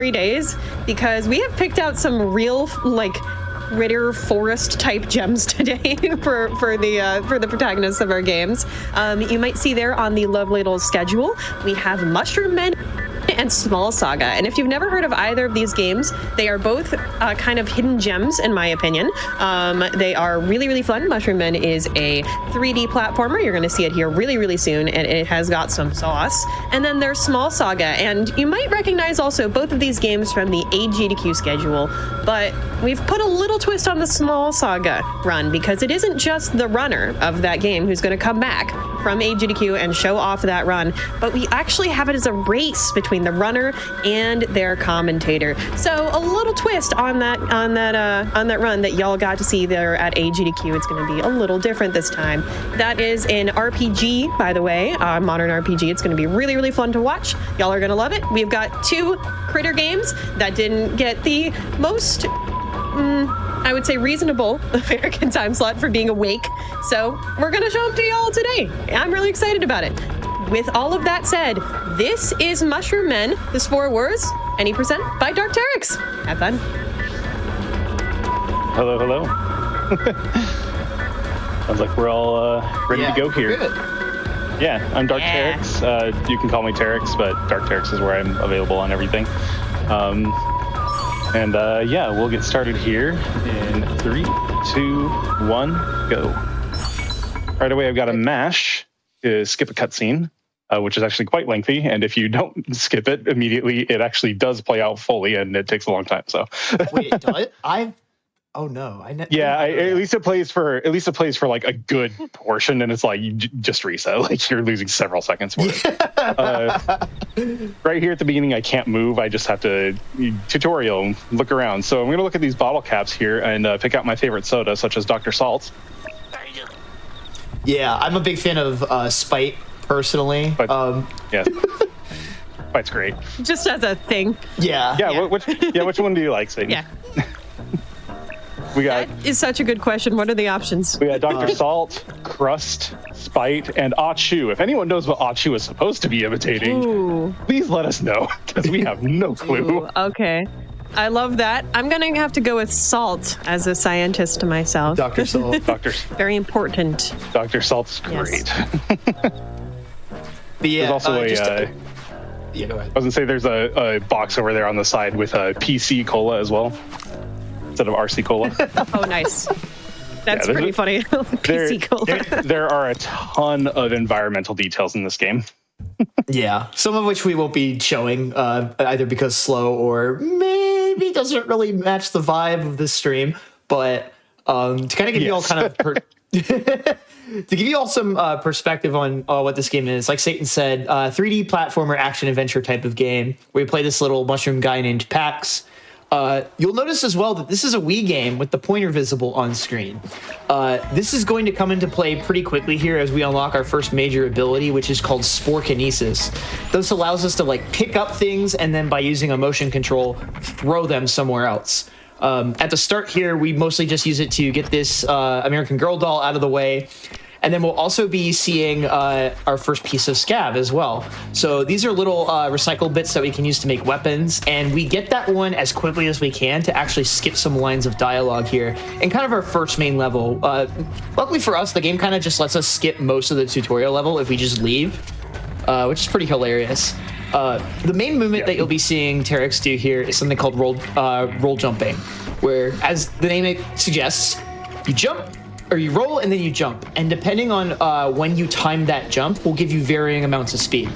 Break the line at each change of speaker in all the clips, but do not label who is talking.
3 days because we have picked out some real Ritter Forest type gems today for the protagonists of our games. You might see there on the lovely little schedule we have Mushroom Men and Small Saga. And if you've never heard of either of these games, they are both kind of hidden gems in my opinion. They are really, really fun. Mushroom Men is a 3D platformer. You're going to see it here really, really soon, and it has got some sauce. And then there's Small Saga, and you might recognize also both of these games from the AGDQ schedule, but we've put a little twist on the Small Saga run because it isn't just the runner of that game who's going to come back from AGDQ and show off that run, but we actually have it as a race between the runner and their commentator. So a little twist on that run that y'all got to see there at AGDQ. It's going to be a little different this time. That is an RPG, by the way, modern RPG. It's going to be really, really fun to watch. Y'all are going to love it. We've got 2 Critter games that didn't get the most I would say reasonable American time slot for being awake. So we're going to show them to y'all today. I'm really excited about it. With all of that said, this is Mushroom Men, the 4 words, any percent by Dark Teryx. Have fun.
Hello, hello. Sounds like we're all ready to go here.
Good.
Yeah, I'm Dark Teryx. You can call me Teryx, but Dark Teryx is where I'm available on everything. We'll get started here in 3, 2, 1, go. Right away, I've got a mash to skip a cutscene, which is actually quite lengthy. And if you don't skip it immediately, it actually does play out fully, and it takes a long time. So
wait, does it? Oh no!
At least it plays for like a good portion, and it's like you just reset. Like you're losing several seconds for it. Right here at the beginning, I can't move. I just have to tutorial, look around. So I'm going to look at these bottle caps here and pick out my favorite soda, such as Dr. Salt.
Yeah, I'm a big fan of Spite personally.
Yeah, Spite's great.
Just as a thing.
Yeah.
Which one do you like, Satan?
Yeah.
That
is such a good question. What are the options?
We got Dr. Salt, Crust, Spite, and Achu. If anyone knows what Achu is supposed to be imitating, please let us know, because we have no clue.
Okay. I love that. I'm going to have to go with Salt as a scientist myself.
Dr. Salt.
Very important.
Dr. Salt's great.
Yes.
But yeah,
there's also
go ahead.
I was going to say there's a box over there on the side with a PC Cola as well, instead of RC Cola.
Oh, nice. That's pretty funny. PC Cola.
There are a ton of environmental details in this game.
Yeah, some of which we won't be showing, either because slow or maybe doesn't really match the vibe of this stream. But to kind of give you all kind of to give you all some perspective on what this game is, like Satan said, 3D platformer action adventure type of game. We play this little mushroom guy named Pax. You'll notice as well that this is a Wii game with the pointer visible on screen. This is going to come into play pretty quickly here as we unlock our first major ability, which is called Sporekinesis. This allows us to pick up things and then by using a motion control, throw them somewhere else. At the start here, we mostly just use it to get this American Girl doll out of the way. And then we'll also be seeing our first piece of scav as well. So these are little recycled bits that we can use to make weapons. And we get that one as quickly as we can to actually skip some lines of dialogue here in kind of our first main level. Luckily for us, the game kind of just lets us skip most of the tutorial level if we just leave, which is pretty hilarious. The main movement that you'll be seeing Teryx do here is something called roll jumping, where, as the name suggests, you jump, or you roll and then you jump, and depending on when you time that jump will give you varying amounts of speed.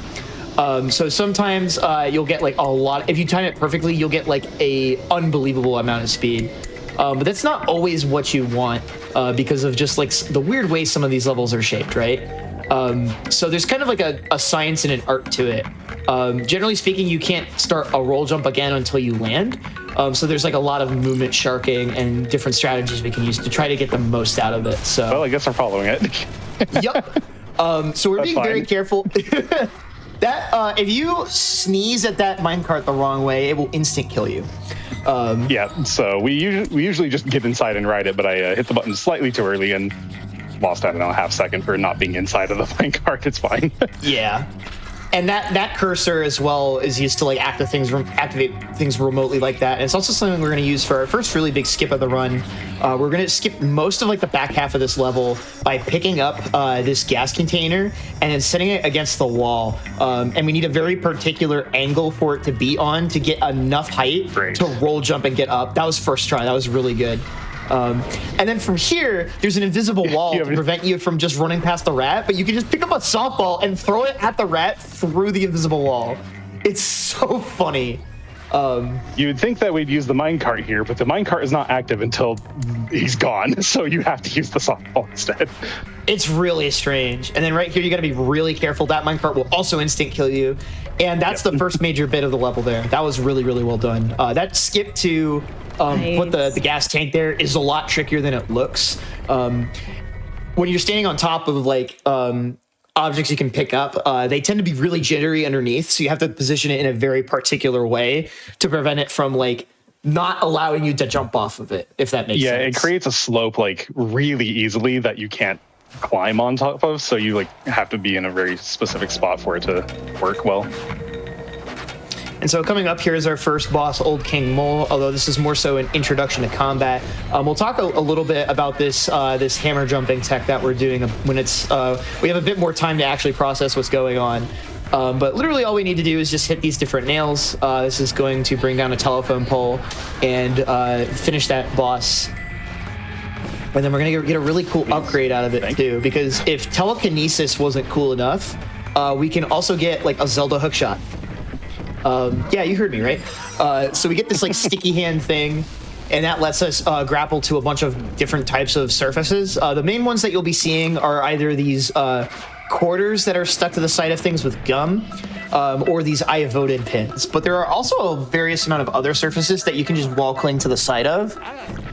So sometimes you'll get a lot. If you time it perfectly, you'll get a unbelievable amount of speed. But that's not always what you want because of just the weird way some of these levels are shaped, right? So there's kind of a science and an art to it. Generally speaking, you can't start a roll jump again until you land. So there's a lot of movement sharking and different strategies we can use to try to get the most out of it. So
well, I guess I'm following it.
Yep. So we're being very careful. That if you sneeze at that minecart the wrong way, it will instant kill you.
Yeah. So we usually just get inside and ride it, but I hit the button slightly too early and lost, I don't know, a half second for not being inside of the minecart. It's fine.
Yeah. And that cursor as well is used to like activate things remotely like that. And it's also something we're going to use for our first really big skip of the run. We're going to skip most of like the back half of this level by picking up this gas container and then setting it against the wall. And we need a very particular angle for it to be on to get enough height to roll jump and get up. That was first try. That was really good. And then from here, there's an invisible wall to prevent you from just running past the rat, but you can just pick up a softball and throw it at the rat through the invisible wall. It's so funny.
You would think that we'd use the minecart here, but the minecart is not active until he's gone, so you have to use the softball instead.
It's really strange. And then right here, you got to be really careful. That minecart will also instant kill you. And that's the first major bit of the level there. That was really, really well done. That skip to put the gas tank there is a lot trickier than it looks. When you're standing on top of like objects you can pick up, they tend to be really jittery underneath, so you have to position it in a very particular way to prevent it from like not allowing you to jump off of it, if that makes sense.
Yeah, it creates a slope like really easily that you can't climb on top of, so you like have to be in a very specific spot for it to work well.
And so coming up here is our first boss, Old King Mole, although this is more so an introduction to combat. We'll talk a little bit about this this hammer jumping tech that we're doing when it's we have a bit more time to actually process what's going on. But literally all we need to do is just hit these different nails. This is going to bring down a telephone pole and finish that boss. And then we're going to get a really cool upgrade out of it too, because if telekinesis wasn't cool enough, we can also get like a Zelda hookshot. Yeah, you heard me, right? So we get this like sticky hand thing, and that lets us grapple to a bunch of different types of surfaces. The main ones that you'll be seeing are either these quarters that are stuck to the side of things with gum, or these I voted pins. But there are also a various amount of other surfaces that you can just wall cling to the side of.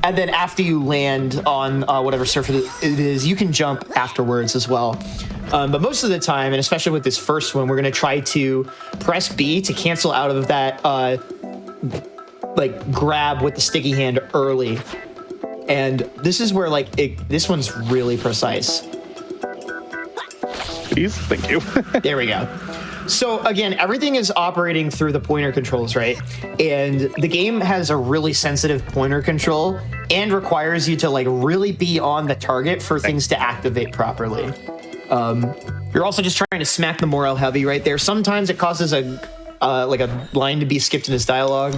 And then after you land on whatever surface it is, you can jump afterwards as well. But most of the time, and especially with this first one, we're going to try to press B to cancel out of that like grab with the sticky hand early. And this is where like this one's really precise.
Please, thank you.
There we go. So again, everything is operating through the pointer controls, right? And the game has a really sensitive pointer control and requires you to like really be on the target for things to activate properly. You're also just trying to smack the morale heavy right there. Sometimes it causes a line to be skipped in this dialogue.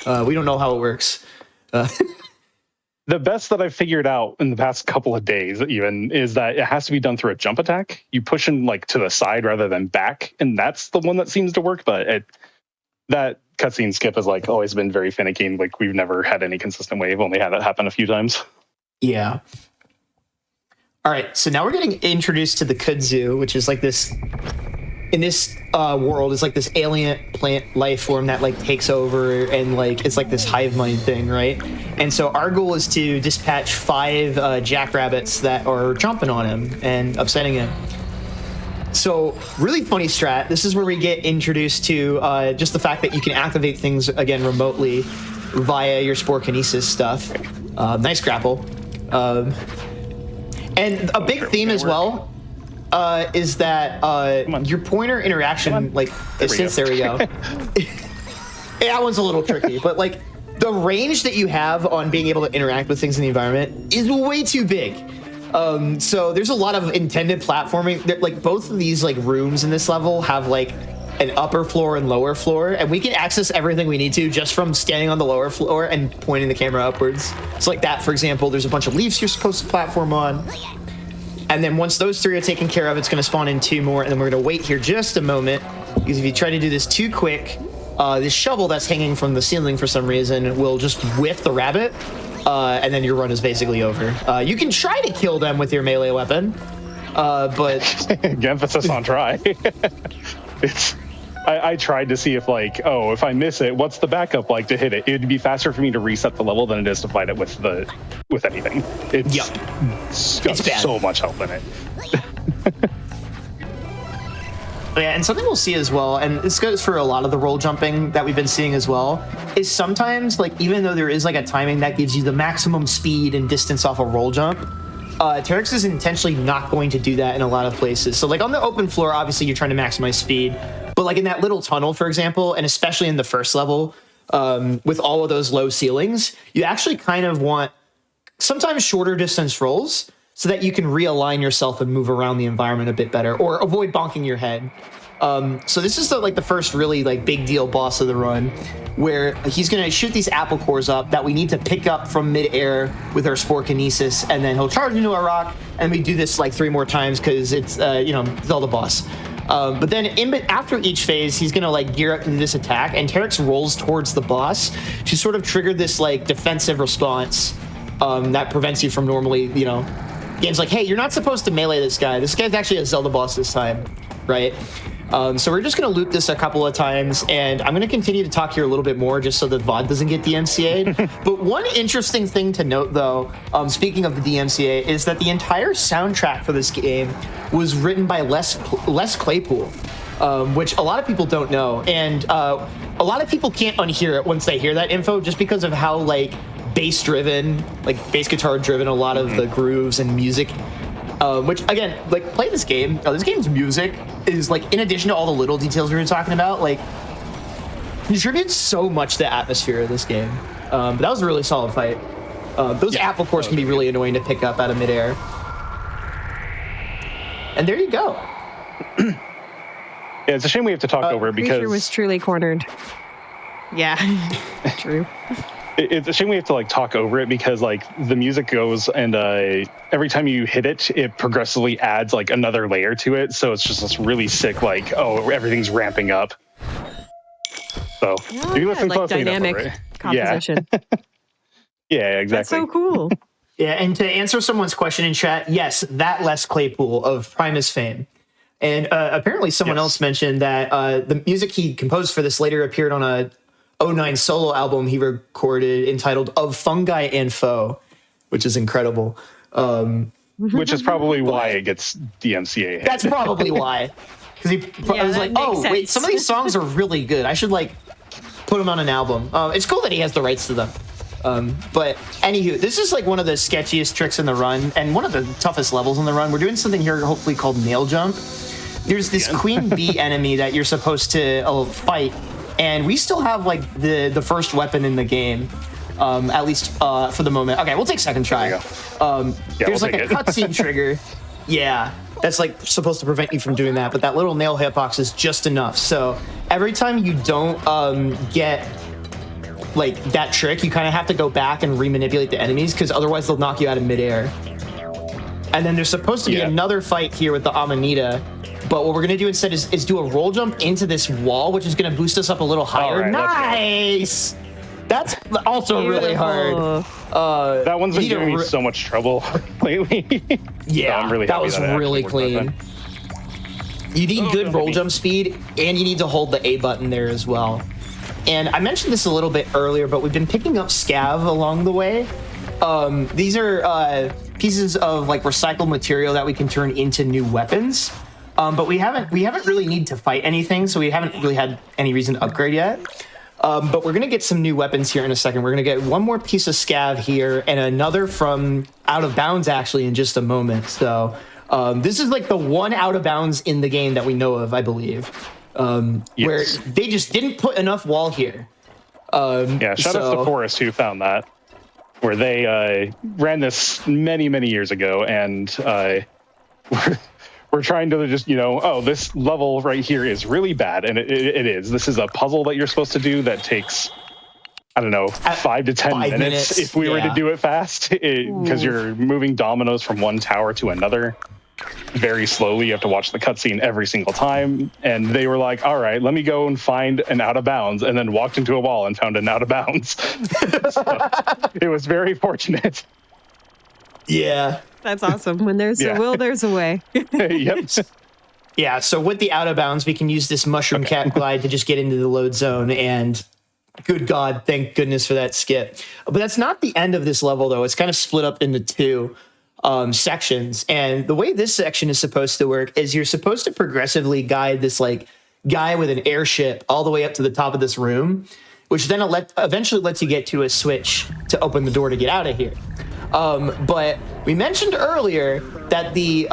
We don't know how it works.
The best that I've figured out in the past couple of days even is that it has to be done through a jump attack. You push him like to the side rather than back, and that's the one that seems to work. But that cutscene skip has like always been very finicky. Like we've never had any consistent way. We've only had that happen a few times.
Yeah. All right, so now we're getting introduced to the kudzu, which is like this, in this world, it's like this alien plant life form that like takes over and like it's like this hive mind thing, right? And so our goal is to dispatch 5 jackrabbits that are chomping on him and upsetting him. So really funny strat. This is where we get introduced to just the fact that you can activate things again remotely via your Sporekinesis stuff. Nice grapple. And a big theme as well is that your pointer interaction, like, there we go. That one's a little tricky, but like the range that you have on being able to interact with things in the environment is way too big. So there's a lot of intended platforming. Like both of these like rooms in this level have like an upper floor and lower floor, and we can access everything we need to just from standing on the lower floor and pointing the camera upwards. So like that, for example, there's a bunch of leaves you're supposed to platform on. And then once those 3 are taken care of, it's going to spawn in 2 more, and then we're going to wait here just a moment, because if you try to do this too quick, this shovel that's hanging from the ceiling for some reason will just whiff the rabbit, and then your run is basically over. You can try to kill them with your melee weapon, but...
Emphasis on try. I tried to see if like, if I miss it, what's the backup like to hit it? It'd be faster for me to reset the level than it is to fight it with anything. It's got so much help in it.
Yeah, and something we'll see as well, and this goes for a lot of the roll jumping that we've been seeing as well, is sometimes, like, even though there is like a timing that gives you the maximum speed and distance off a roll jump, Terex is intentionally not going to do that in a lot of places. So like on the open floor, obviously you're trying to maximize speed. like in that little tunnel, for example, and especially in the first level, with all of those low ceilings, you actually kind of want sometimes shorter distance rolls so that you can realign yourself and move around the environment a bit better, or avoid bonking your head. So this is the first really like big deal boss of the run, where he's gonna shoot these apple cores up that we need to pick up from midair with our spore kinesis, and then he'll charge into a rock, and we do this like 3 more times because it's Zelda boss. But then after each phase, he's gonna like gear up to this attack, and Terex rolls towards the boss to sort of trigger this like defensive response that prevents you from normally, games like, hey, you're not supposed to melee this guy. This guy's actually a Zelda boss this time, right? So we're just going to loop this a couple of times, and I'm going to continue to talk here a little bit more just so the VOD doesn't get DMCA'd. But one interesting thing to note, though, speaking of the DMCA, is that the entire soundtrack for this game was written by Les Claypool, which a lot of people don't know. And a lot of people can't unhear it once they hear that info, just because of how, like, bass-driven, like, bass guitar-driven a lot of the grooves and music. Which, again, like, play this game. This game's music is, like, in addition to all the little details we were talking about, like, contributes so much to the atmosphere of this game. But that was a really solid fight. Those apple cores can be really annoying to pick up out of midair. And there you go.
Yeah, it's a shame we have to talk over it because...
Creature was truly cornered. Yeah, true.
It's a shame we have to like talk over it because like the music goes and every time you hit it, it progressively adds like another layer to it. So it's just this really sick, like, oh, everything's ramping up. So if you listen
like
closely
dynamic
enough over it,
composition.
yeah, exactly.
That's so cool.
Yeah, and to answer someone's question in chat, yes, that Les Claypool of Primus fame. And apparently someone else mentioned that the music he composed for this later appeared on a 2009 solo album he recorded entitled Of Fungi and Foe, which is incredible.
Which is probably why it gets DMCA.
That's probably why. Because I was like, oh, sense. Wait, some of these songs are really good. I should like put them on an album. It's cool that he has the rights to them. But anywho, this is like one of the sketchiest tricks in the run and one of the toughest levels in the run. We're doing something here hopefully called nail jump. There's this queen bee enemy that you're supposed to fight. And we still have like the first weapon in the game, at least for the moment. Okay, we'll take second try. There's like a cutscene trigger. Yeah, that's like supposed to prevent you from doing that, but that little nail hitbox is just enough. So every time you don't get like that trick, you kind of have to go back and remanipulate the enemies because otherwise they'll knock you out of midair. And then there's supposed to be another fight here with the Amanita. But what we're going to do instead is do a roll jump into this wall, which is going to boost us up a little higher. Right, nice! That's also really hard.
That one's been giving me so much trouble lately.
Yeah,
so I'm really
that was really clean. You need good roll jump speed, and you need to hold the A button there as well. And I mentioned this a little bit earlier, but we've been picking up scav along the way. These are pieces of like recycled material that we can turn into new weapons. But we haven't really need to fight anything, so we haven't really had any reason to upgrade yet. But we're gonna get some new weapons here in a second. We're gonna get one more piece of scav here and another from Out of Bounds actually in just a moment. So this is like the one Out of Bounds in the game that we know of, I believe, where they just didn't put enough wall here.
Shout out to Forrest who found that, where they ran this many years ago and we're trying to just, this level right here is really bad. And it is. This is a puzzle that you're supposed to do that takes, I don't know, 5 to 10 minutes if we were to do it fast. Because you're moving dominoes from one tower to another very slowly. You have to watch the cutscene every single time. And they were like, all right, let me go and find an out of bounds. And then walked into a wall and found an out of bounds. So it was very fortunate.
Yeah.
That's awesome. When there's a will, there's a way.
Yep.
Yeah, so with the out of bounds, we can use this mushroom cat glide to just get into the load zone. And good God, thank goodness for that skip. But that's not the end of this level, though. It's kind of split up into 2 sections. And the way this section is supposed to work is you're supposed to progressively guide this like guy with an airship all the way up to the top of this room, which then eventually lets you get to a switch to open the door to get out of here. But we mentioned earlier that the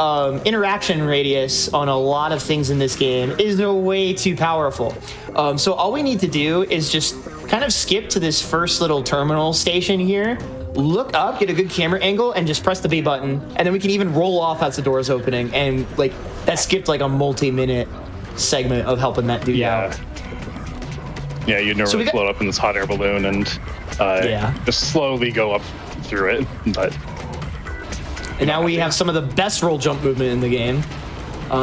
interaction radius on a lot of things in this game is way too powerful. So all we need to do is just kind of skip to this first little terminal station here, look up, get a good camera angle, and just press the B button, and then we can even roll off as the door is opening, and like that skipped like a multi-minute segment of helping that dude out.
Yeah, you'd normally float up in this hot air balloon and just slowly go up through it. But
and now we have some of the best roll jump movement in the game.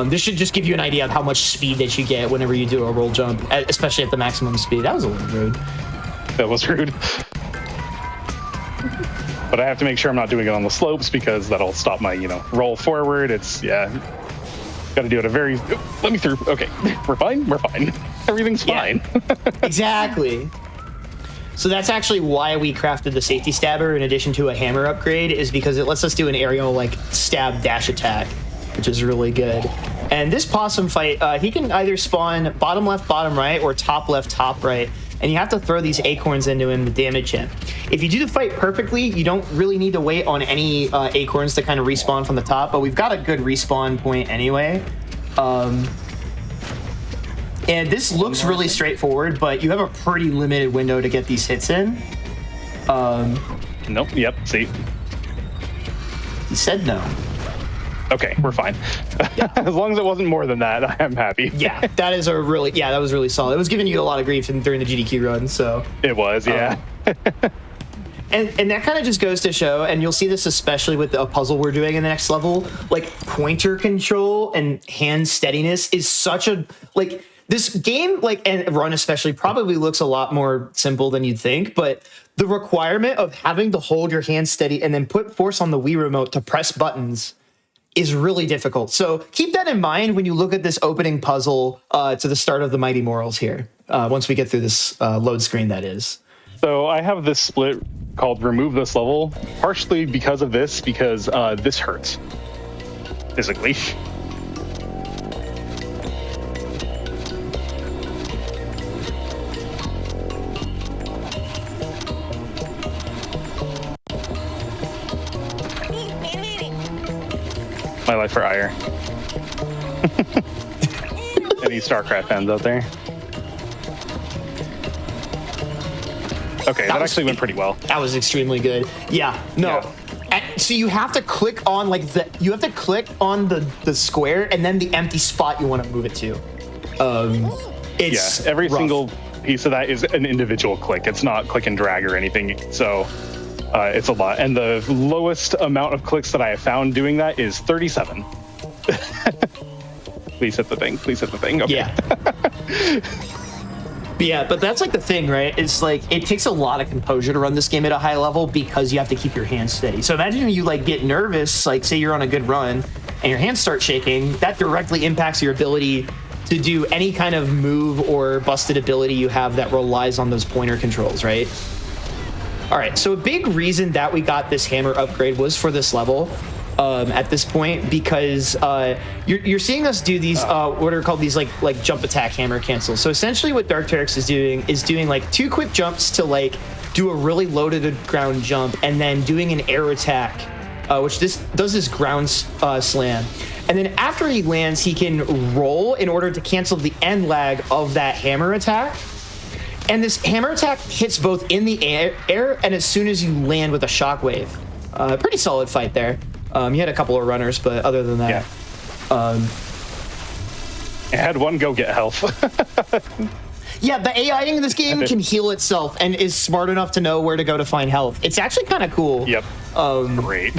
This should just give you an idea of how much speed that you get whenever you do a roll jump, especially at the maximum speed. That was a little rude.
That was rude. But I have to make sure I'm not doing it on the slopes because that'll stop my, roll forward. It's, got to do it let me through. Okay, we're fine. Everything's fine.
Exactly. So that's actually why we crafted the safety stabber in addition to a hammer upgrade, is because it lets us do an aerial like stab dash attack, which is really good. And this possum fight, he can either spawn bottom left, bottom right, or top left, top right. And you have to throw these acorns into him to damage him. If you do the fight perfectly, you don't really need to wait on any acorns to kind of respawn from the top, but we've got a good respawn point anyway. And this looks really straightforward, but you have a pretty limited window to get these hits in.
Nope, yep, see.
He said no.
Okay, we're fine.
Yeah.
As long as it wasn't more than that, I'm happy.
Yeah, that was really solid. It was giving you a lot of grief during the GDQ run, so.
It was, yeah.
And that kind of just goes to show, and you'll see this especially with a puzzle we're doing in the next level, like pointer control and hand steadiness is such a, like, this game, like, and run especially, probably looks a lot more simple than you'd think, but the requirement of having to hold your hand steady and then put force on the Wii remote to press buttons is really difficult. So keep that in mind when you look at this opening puzzle to the start of the Mighty Morals here, once we get through this load screen, that is.
So I have this split called Remove This Level, partially because of this, because this hurts physically. My life for ire. Any StarCraft fans out there? Okay, that actually went pretty well.
That was extremely good. Yeah, no. Yeah. So you have to click on the square and then the empty spot you want to move it to. It's
every
rough.
single piece of that is an individual click. It's not click and drag or anything. So it's a lot. And the lowest amount of clicks that I have found doing that is 37. Please hit the thing. Okay.
Yeah. Yeah, but that's like the thing, right? It's like it takes a lot of composure to run this game at a high level because you have to keep your hands steady. So imagine you like get nervous, like say you're on a good run and your hands start shaking, that directly impacts your ability to do any kind of move or busted ability you have that relies on those pointer controls, right? All right, so a big reason that we got this hammer upgrade was for this level. At this point, because you're seeing us do these what are called these like jump attack hammer cancels. So essentially what Dark Terex is doing like 2 quick jumps to like do a really loaded ground jump and then doing an air attack, which does this ground slam. And then after he lands, he can roll in order to cancel the end lag of that hammer attack. And this hammer attack hits both in the air and as soon as you land with a shockwave. Pretty solid fight there. You had a couple of runners, but other than that,
I had one go get health.
Yeah, the AI in this game can heal itself and is smart enough to know where to go to find health. It's actually kind of cool.
Yep. Great.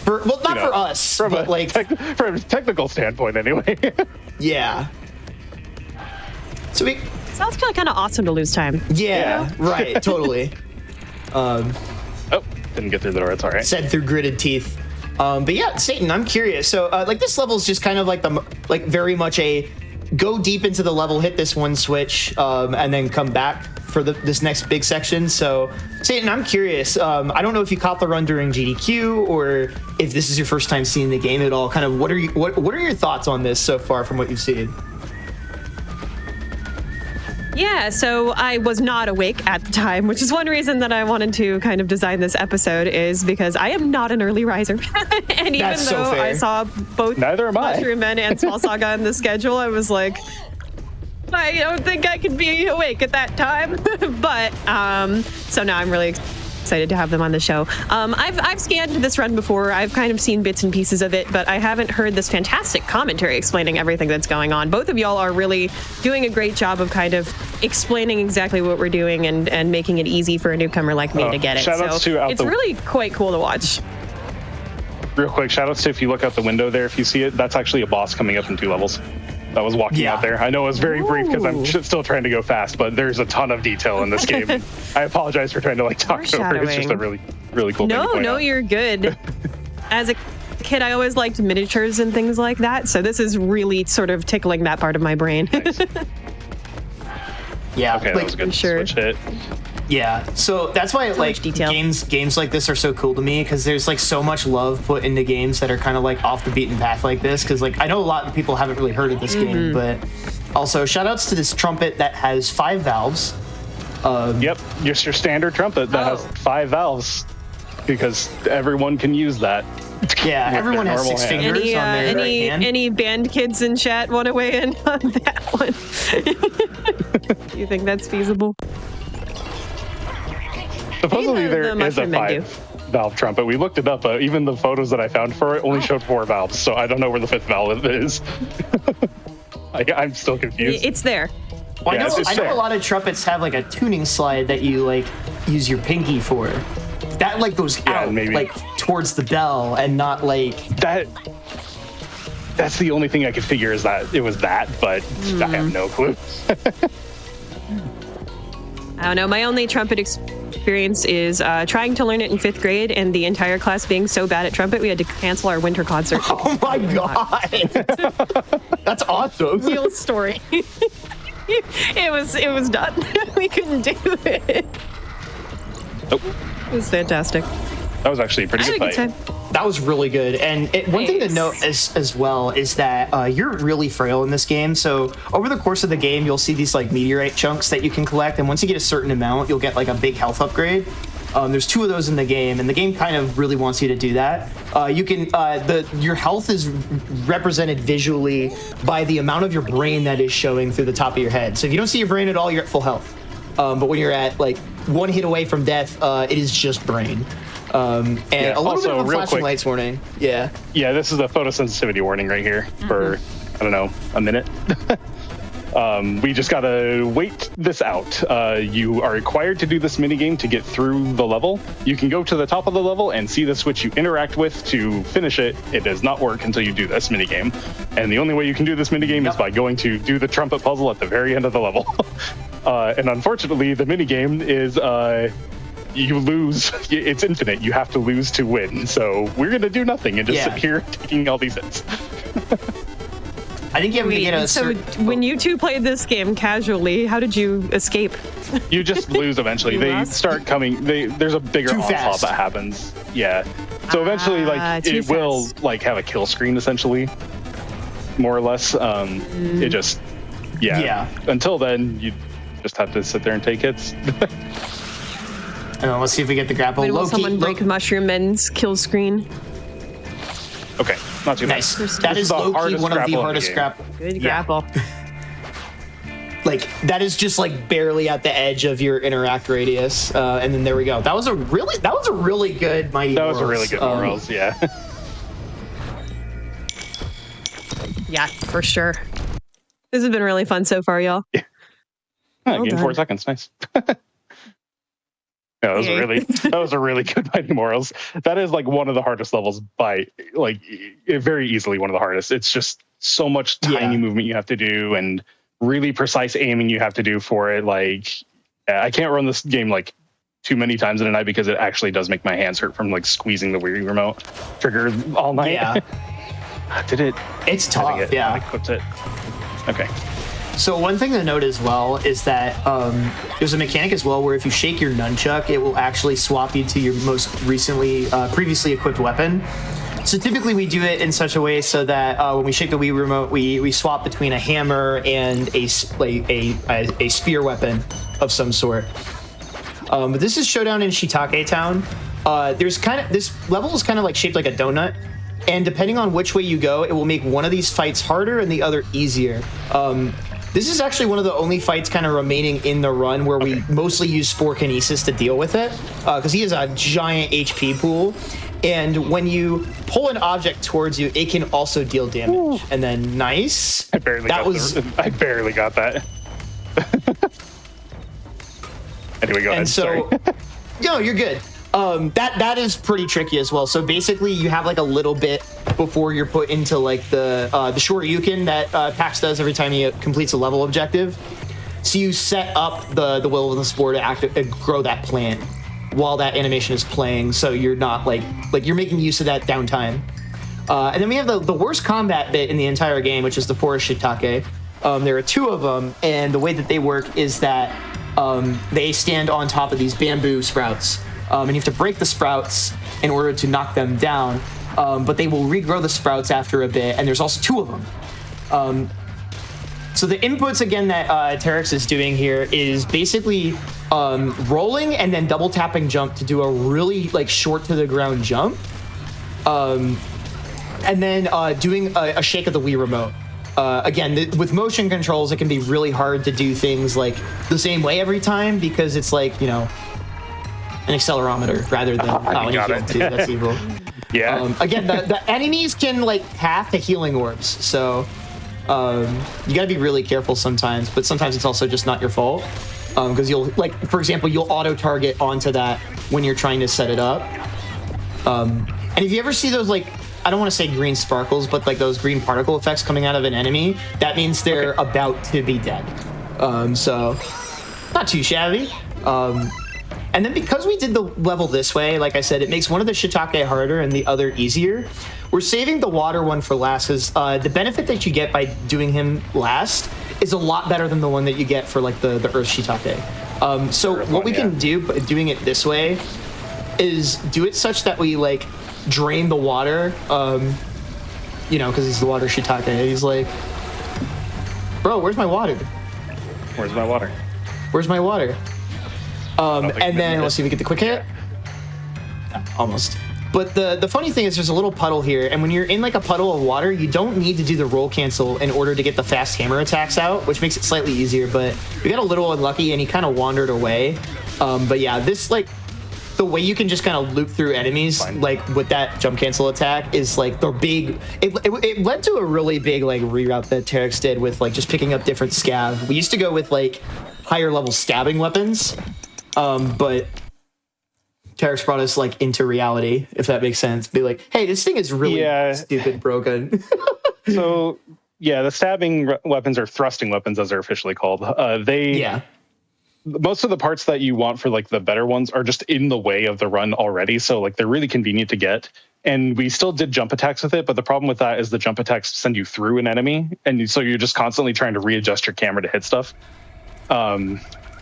For us,
from
but
from a technical standpoint, anyway.
Yeah. So we.
Sounds kind of awesome to lose time.
Yeah. Right. Totally.
Didn't get through the door. It's all right.
Said through gritted teeth. But yeah, Satan, I'm curious. So this level is just kind of like very much a go deep into the level, hit this one switch, and then come back for this next big section. So Satan, I'm curious. I don't know if you caught the run during GDQ or if this is your first time seeing the game at all. Kind of what are your thoughts on this so far from what you've seen?
Yeah, so I was not awake at the time, which is one reason that I wanted to kind of design this episode, is because I am not an early riser. And even
That's so
though
fair.
I saw both
Neither am I.
Mushroom Men and Small Saga in the schedule, I was like, I don't think I could be awake at that time. But so now I'm really excited to have them on the show. I've scanned this run before. I've kind of seen bits and pieces of it, but I haven't heard this fantastic commentary explaining everything that's going on. Both of y'all are really doing a great job of kind of explaining exactly what we're doing and making it easy for a newcomer like me to get it.
Shout-outs
So
to out
it's
the-
really quite cool to watch.
Real quick, shout outs to if you look out the window there, if you see it, that's actually a boss coming up in 2 levels. That was walking
Yeah.
out there. I know it was very brief because I'm
Ooh.
still trying to go fast, but there's a ton of detail in this game. I apologize for trying to like talk over. It's just a really, really cool thing to point out.
You're good. As a kid, I always liked miniatures and things like that, so this is really sort of tickling that part of my brain.
Nice.
Yeah,
Okay, that was a good
sure.
switch hit.
Yeah, so that's why
much
like
detail.
games like this are so cool to me, because there's like so much love put into games that are kind of like off the beaten path like this. Because like I know a lot of people haven't really heard of this game, but also shout outs to this trumpet that has 5 valves.
Yep, just your standard trumpet that has 5 valves because everyone can use that.
Yeah,
With
everyone
their
has 6
normal hand.
fingers on their right hand.
Any band kids in chat want to weigh in on that one? Do you think that's feasible?
Supposedly
Either
there
the
is a
mushroom men do.
5-valve trumpet. We looked it up, but even the photos that I found for it only showed 4 valves, so I don't know where the 5th valve is. I'm still confused.
It's there.
Well,
Yeah, it's
I know
fair.
a lot of trumpets have like a tuning slide that you like use your pinky for. That like goes out
maybe.
like towards the bell and not like
That's the only thing I could figure is that it was that, but I have no clue.
I don't know. My only trumpet experience is trying to learn it in 5th grade, and the entire class being so bad at trumpet, we had to cancel our winter concert.
oh my god. That's awesome.
Real story. It was done. We couldn't do it.
Nope.
It was fantastic.
That was actually a pretty
I had
good
a good
fight.
time.
That was really good. And one thing to
Thanks.
note as well is that you're really frail in this game. So over the course of the game, you'll see these like meteorite chunks that you can collect. And once you get a certain amount, you'll get like a big health upgrade. There's 2 of those in the game, and the game kind of really wants you to do that. You can your health is represented visually by the amount of your brain that is showing through the top of your head. So if you don't see your brain at all, you're at full health. But when you're at like 1 hit away from death, it is just brain. And a little
also,
bit of a
real
flashing
quick-
lights warning. Yeah.
Yeah, this is a photosensitivity warning right here for, I don't know, a minute. We just gotta wait this out. You are required to do this minigame to get through the level. You can go to the top of the level and see the switch you interact with to finish it. It does not work until you do this minigame. And the only way you can do this minigame is by going to do the trumpet puzzle at the very end of the level. And unfortunately, the minigame is you lose. It's infinite. You have to lose to win. So we're gonna do nothing and just sit here taking all these hits.
I think you have to get a
So when you two played this game casually, how did you escape?
You just lose eventually.
You
They
lost?
start coming. There's a bigger
Too
onslaught
fast.
that happens. Yeah. So eventually, like
too
it will
fast.
like have a kill screen essentially, more or less. It just
Yeah.
Until then, you just have to sit there and take hits.
Let's see if we get the grapple.
When will
Loki,
someone break Mushroom Men's kill screen?
Okay, not too bad.
Nice.
This
That is
the
low-key
hardest
one of the
grapple in
hardest
game.
grapple.
Good
Yeah.
grapple.
Like that is just barely at the edge of your interact radius, and then there we go. That was a really good Mighty
That was a
Morals.
really good morals. Yeah.
Yeah, for sure. This has been really fun so far, y'all.
Game
done.
4 seconds. Nice. Yeah, that was a really good Mighty Morals. That is like one of the hardest levels by very easily one of the hardest. It's just so much tiny movement you have to do and really precise aiming you have to do for it. I can't run this game too many times in a night because it actually does make my hands hurt from squeezing the Wii remote trigger all night.
Yeah.
Did it?
It's tough.
I
Yeah.
equipped it. Okay.
So one thing to note as well is that there's a mechanic as well where if you shake your nunchuck, it will actually swap you to your most previously equipped weapon. So typically we do it in such a way so that when we shake the Wii remote, we swap between a hammer and a spear weapon of some sort. But this is Showdown in Shiitake Town. This level is kind of like shaped like a donut, and depending on which way you go, it will make one of these fights harder and the other easier. This is actually one of the only fights kind of remaining in the run where we mostly use Spore Kinesis to deal with it, because he has a giant HP pool. And when you pull an object towards you, it can also deal damage. Ooh. And then nice.
I barely got that. Anyway, go ahead.
And so, no, you're good. That is pretty tricky as well. So basically, you have like a little bit before you're put into like the Shoryuken that Pax does every time he completes a level objective. So you set up the will of the spore to grow that plant while that animation is playing, so you're not like you're making use of that downtime. And then we have the worst combat bit in the entire game, which is the Forest Shiitake. There are two of them, and the way that they work is that they stand on top of these bamboo sprouts, and you have to break the sprouts in order to knock them down, but they will regrow the sprouts after a bit, and there's also two of them. So the inputs, again, that Terex is doing here is basically rolling and then double tapping jump to do a really like short to the ground jump, and then doing a shake of the Wii remote. Again, with motion controls, it can be really hard to do things like the same way every time because it's like, you know, an accelerometer rather than that's evil.
Yeah.
Again, the enemies can like path to healing orbs, so you gotta be really careful sometimes, but sometimes it's also just not your fault. Because you'll, like, for example, you'll auto-target onto that when you're trying to set it up. And if you ever see those, like, I don't want to say green sparkles, but like those green particle effects coming out of an enemy, that means they're about to be dead. So, not too shabby. And then because we did the level this way, like I said, it makes one of the Shiitake harder and the other easier. We're saving the water one for last because the benefit that you get by doing him last is a lot better than the one that you get for like the Earth Shiitake. So what we can do by doing it this way is do it such that we like drain the water, you know, because he's the water Shiitake. He's like, bro, where's my water?
Where's my water?
Where's my water? And then let's see if we get the quick hit. Almost. But the funny thing is there's a little puddle here, and when you're in like a puddle of water, you don't need to do the roll cancel in order to get the fast hammer attacks out, which makes it slightly easier, but we got a little unlucky and he kind of wandered away. But yeah, this like the way you can just kind of loop through enemies like with that jump cancel attack is like the big it led to a really big like reroute that Terex did with like just picking up different scav. We used to go with like higher level stabbing weapons, but Terex brought us like into reality, if that makes sense. Be like, hey, this thing is really stupid broken.
So yeah, the stabbing weapons or thrusting weapons, as they're officially called. Most of the parts that you want for like the better ones are just in the way of the run already. So like they're really convenient to get. And we still did jump attacks with it, but the problem with that is the jump attacks send you through an enemy, and so you're just constantly trying to readjust your camera to hit stuff,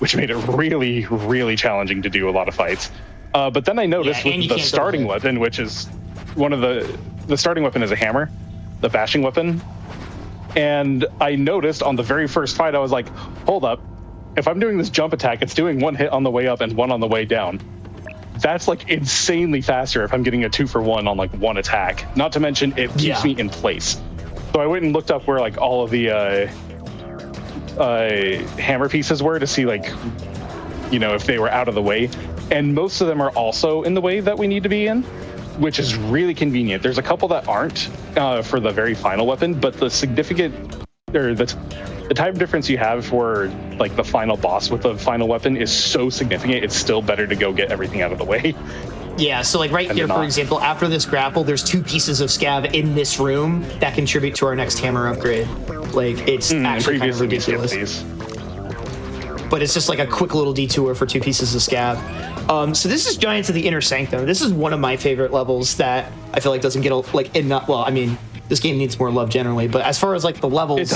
which made it really, really challenging to do a lot of fights. But then I noticed with the starting weapon, which is one of the starting weapon is a hammer, the bashing weapon. And I noticed on the very first fight, I was like, hold up. If I'm doing this jump attack, it's doing one hit on the way up and one on the way down. That's like insanely faster if I'm getting a 2-for-1 on like one attack. Not to mention it keeps me in place. So I went and looked up where like all of the hammer pieces were to see like, you know, if they were out of the way. And most of them are also in the way that we need to be in, which is really convenient. There's a couple that aren't for the very final weapon, but the significant or the time difference you have for like the final boss with the final weapon is so significant. It's still better to go get everything out of the way.
Yeah, so like right here, for example, after this grapple, there's 2 pieces of scav in this room that contribute to our next hammer upgrade. Like it's actually kind of ridiculous. But it's just like a quick little detour for 2 pieces of scav. So this is Giants of the Inner Sanctum. This is one of my favorite levels that I feel like doesn't get like enough. Well, I mean, this game needs more love generally, but as far as like the levels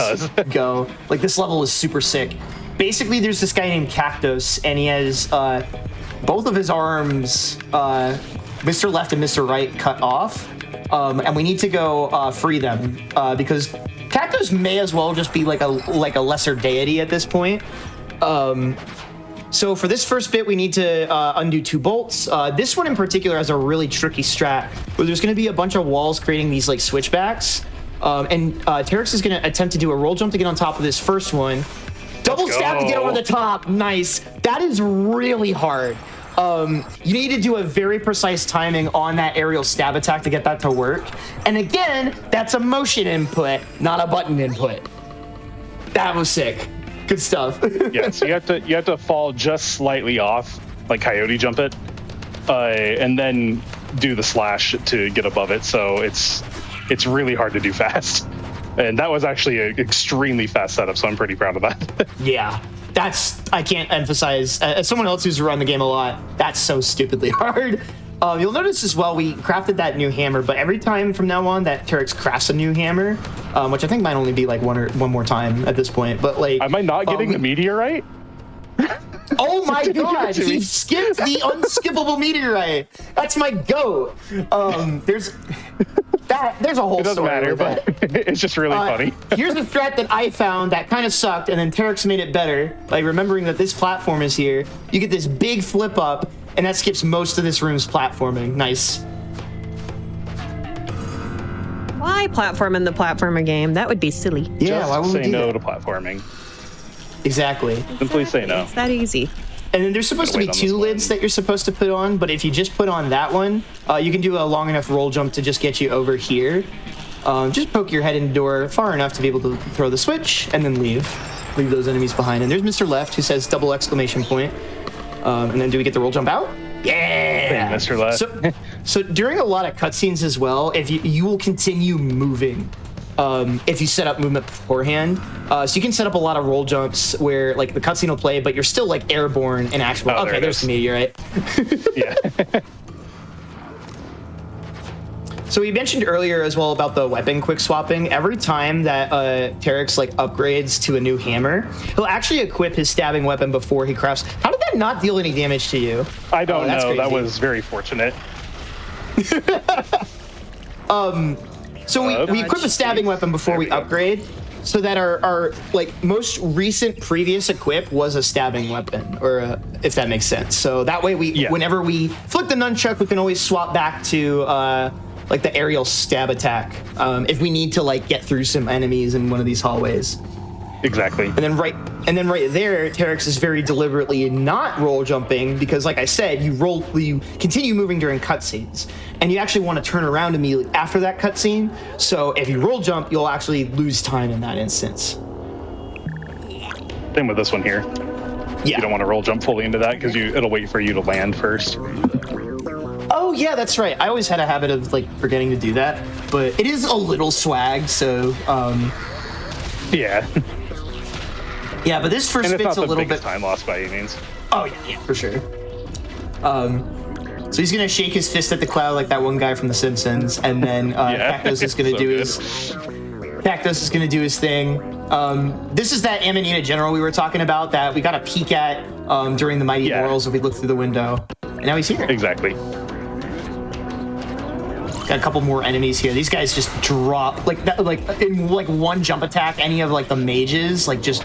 go, like this level is super sick. Basically, there's this guy named Cactus, and he has both of his arms, Mr. Left and Mr. Right, cut off. and we need to go free them because Cactus may as well just be like a lesser deity at this point. So for this first bit, we need to undo 2 bolts. This one in particular has a really tricky strat where there's going to be a bunch of walls creating these like switchbacks. And Terex is going to attempt to do a roll jump to get on top of this first one. Double stab to get over the top. Nice. That is really hard. You need to do a very precise timing on that aerial stab attack to get that to work. And again, that's a motion input, not a button input. That was sick. Good stuff.
Yeah, so you have to fall just slightly off, like coyote jump it, and then do the slash to get above it. So it's really hard to do fast. And that was actually an extremely fast setup, so I'm pretty proud of that.
Yeah, I can't emphasize, as someone else who's run the game a lot, that's so stupidly hard. You'll notice as well, we crafted that new hammer, but every time from now on that Terex crafts a new hammer, which I think might only be like one more time at this point, but like...
Am I not getting the meteorite?
Oh my god, he skipped the unskippable meteorite. That's my goat. There's a whole
it doesn't
story
matter,
with
but
that.
it's just really funny.
Here's a strat that I found that kind of sucked, and then Terex made it better by remembering that this platform is here. You get this big flip up, and that skips most of this room's platforming. Nice.
Why platform in the platformer game? That would be silly.
Yeah,
just
why would we
say
do
no
that?
to platforming.
Exactly.
Simply say no.
It's that easy.
And then there's supposed to be
Wait on
2
this
lids
one.
that you're supposed to put on, but if you just put on that one, you can do a long enough roll jump to just get you over here. Just poke your head in the door far enough to be able to throw the switch, and then leave those enemies behind. And there's Mr. Left, who says double exclamation point. And then do we get the roll jump out? Yeah!
Hey, Mr. Left.
So during a lot of cutscenes as well, if you will continue moving if you set up movement beforehand. So you can set up a lot of roll jumps where like the cutscene will play, but you're still like airborne and actual.
Oh,
okay, there's the meteorite.
Yeah.
So we mentioned earlier as well about the weapon quick swapping. Every time that Terex like upgrades to a new hammer, he'll actually equip his stabbing weapon before he crafts. How did that not deal any damage to you?
I don't
that's
know. That
crazy.
was very fortunate.
So we equip a stabbing weapon before we upgrade, so that our like most recent previous equip was a stabbing weapon, or if that makes sense. So that way whenever we flick the nunchuck, we can always swap back to like the aerial stab attack if we need to like get through some enemies in one of these hallways.
Exactly.
And then right there, Terex is very deliberately not roll jumping because, like I said, you continue moving during cutscenes, and you actually want to turn around immediately after that cutscene. So if you roll jump, you'll actually lose time in that instance.
Same with this one here.
Yeah.
You don't want to roll jump fully into that because it'll wait for you to land first.
Oh yeah, that's right. I always had a habit of like forgetting to do that, but it is a little swag. So
Yeah.
yeah, but this first
And it's
bit's
not
a
the
little
biggest
bit.
time lost by any means.
Oh yeah, for sure. So he's gonna shake his fist at the cloud like that one guy from The Simpsons, and then Cactus is gonna
So
do
good.
his thing. This is that Amanita General we were talking about that we got a peek at during the Mighty Morals if we look through the window, and now he's here.
Exactly.
Got a couple more enemies here. These guys just drop like that, like in like one jump attack. Any of like the mages like just